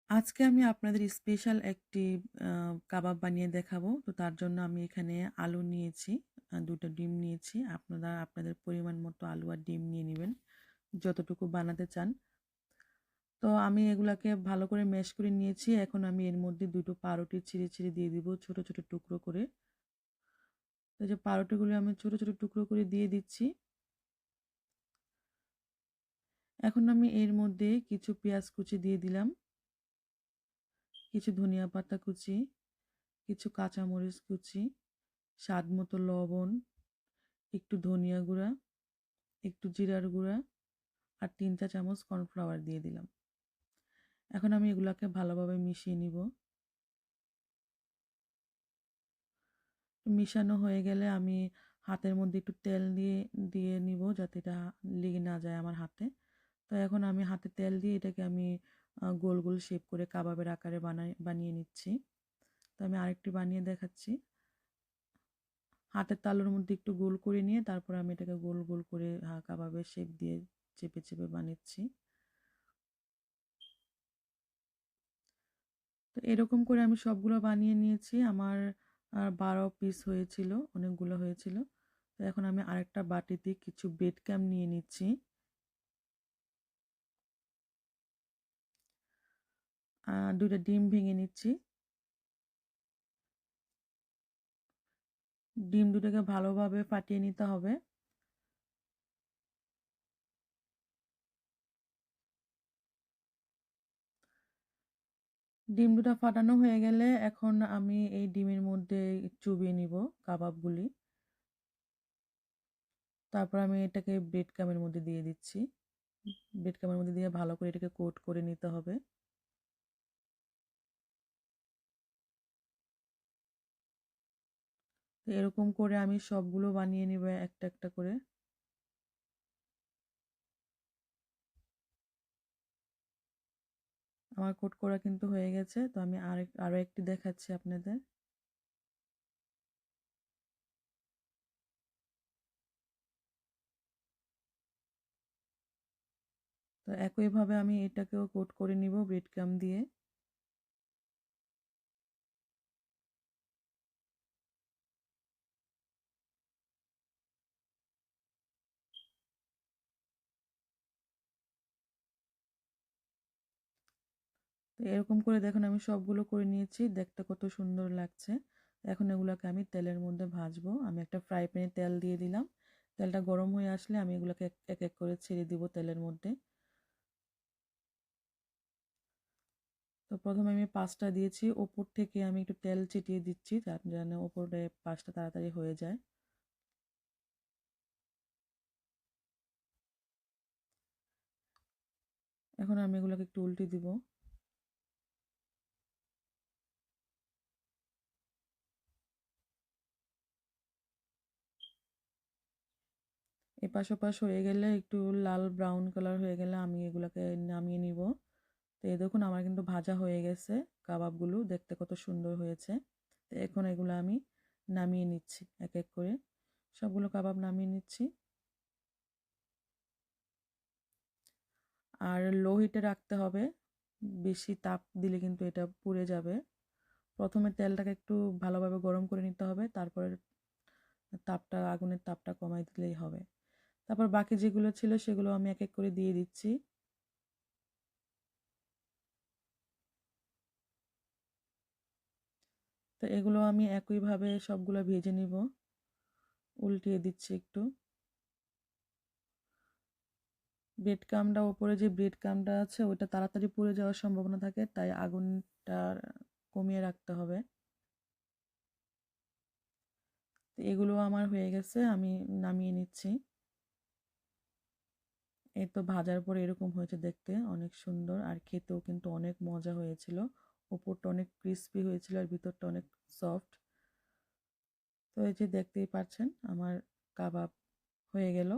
আজকে আমি আপনাদের স্পেশাল একটি আ কাবাব বানিয়ে দেখাবো। তো তার জন্য আমি এখানে আলু নিয়েছি, ২ টা ডিম নিয়েছি। আপনারা আপনাদের পরিমাণ মতো আলু আর ডিম নিয়ে নিবেন, যতটুকু বানাতে চান। তো আমি এগুলাকে ভালো করে ম্যাশ করে নিয়েছি। এখন আমি এর মধ্যে ২ টো পাউরুটি ছিঁড়ে দিয়ে দিব ছোট, ছোট টুকরো করে। তো এই যে পাউরুটিগুলো আমি ছোট, ছোট টুকরো করে দিয়ে দিচ্ছি। এখন আমি এর মধ্যে কিছু পেঁয়াজ কুচি দিয়ে দিলাম, কিছু ধনিয়া পাতা কুচি, কিছু কাঁচামরিচ কুচি, স্বাদমতো লবণ, একটু ধনিয়া গুঁড়া, একটু জিরার গুঁড়া আর ৩ চা চামচ কর্নফ্লাওয়ার দিয়ে দিলাম। এখন আমি এগুলাকে ভালোভাবে মিশিয়ে নিব। মিশানো হয়ে গেলে আমি হাতের মধ্যে একটু তেল দিয়ে নিব যাতে এটা লেগে না যায় আমার হাতে। তো এখন আমি হাতে তেল দিয়ে এটাকে আমি গোল, গোল শেপ করে কাবাবের আকারে বানিয়ে নিচ্ছি। তো আমি আরেকটি বানিয়ে দেখাচ্ছি। হাতের তালুর মধ্যে একটু গোল করে নিয়ে তারপর আমি এটাকে গোল, গোল করে কাবাবের শেপ দিয়ে চেপে, চেপে বানাচ্ছি। তো এরকম করে আমি সবগুলো বানিয়ে নিয়েছি। আমার ১২ পিস হয়েছিল, অনেকগুলো হয়েছিল। তো এখন আমি আরেকটা বাটিতে কিছু ব্রেড ক্রাম্ব নিয়ে নিচ্ছি। ২ টা ডিম ভেঙে নিচ্ছি। ডিম দুটোকে ভালোভাবে ফাটিয়ে নিতে হবে। ডিম দুটো ফাটানো হয়ে গেলে এখন আমি এই ডিমের মধ্যে চুবিয়ে নিব কাবাবগুলি। তারপর আমি এটাকে ব্রেড ক্রাম্বের মধ্যে দিয়ে দিচ্ছি। ব্রেড ক্রাম্বের মধ্যে দিয়ে ভালো করে এটাকে কোট করে নিতে হবে। তো এরকম করে আমি সবগুলো বানিয়ে নিব একটা, একটা করে। আমার কোট করা কিন্তু হয়ে গেছে। তো আমি আরো একটি দেখাচ্ছি আপনাদের। তো একইভাবে আমি এটাকেও কোট করে নিব ব্রেড ক্রাম্ব দিয়ে। তো এরকম করে দেখুন আমি সবগুলো করে নিয়েছি। দেখতে কত সুন্দর লাগছে। এখন এগুলাকে আমি তেলের মধ্যে ভাজবো। আমি একটা ফ্রাই প্যানে তেল দিয়ে দিলাম। তেলটা গরম হয়ে আসলে আমি এগুলাকে এক, এক করে ছেড়ে দিব তেলের মধ্যে। তো প্রথমে আমি ৫ টা দিয়েছি। ওপর থেকে আমি একটু তেল ছিটিয়ে দিচ্ছি যেন ওপরে ৫ টা তাড়াতাড়ি হয়ে যায়। এখন আমি এগুলোকে একটু উল্টে দিব। এপাশ ওপাশ হয়ে গেলে একটু লাল ব্রাউন কালার হয়ে গেলে আমি এগুলাকে নামিয়ে নিব। তো এই দেখুন আমার কিন্তু ভাজা হয়ে গেছে কাবাবগুলো দেখতে কত সুন্দর হয়েছে। তো এখন এগুলো আমি নামিয়ে নিচ্ছি এক এক করে। সবগুলো কাবাব নামিয়ে নিচ্ছি। আর লো হিটে রাখতে হবে। বেশি তাপ দিলে কিন্তু এটা পুড়ে যাবে। প্রথমে তেলটাকে একটু ভালোভাবে গরম করে নিতে হবে। তারপরে আগুনের তাপটা কমাই দিলেই হবে। তারপর বাকি যেগুলো ছিল সেগুলো আমি এক এক করে দিয়ে দিচ্ছি। তো এগুলো আমি একইভাবে সবগুলো ভেজে নিব। উল্টিয়ে দিচ্ছি একটু। ব্রেড ক্রাম্বটা ওপরে যে ব্রেড ক্রাম্বটা আছে ওটা তাড়াতাড়ি পুড়ে যাওয়ার সম্ভাবনা থাকে, তাই আগুনটা কমিয়ে রাখতে হবে। তো এগুলো আমার হয়ে গেছে, আমি নামিয়ে নিচ্ছি। এই তো ভাজার পর এরকম হয়েছে দেখতে, অনেক সুন্দর আর খেতেও কিন্তু অনেক মজা হয়েছিল। ওপরটা অনেক ক্রিস্পি হয়েছিল আর ভিতরটা অনেক সফট। তো এই যে দেখতেই পাচ্ছেন আমার কাবাব হয়ে গেল।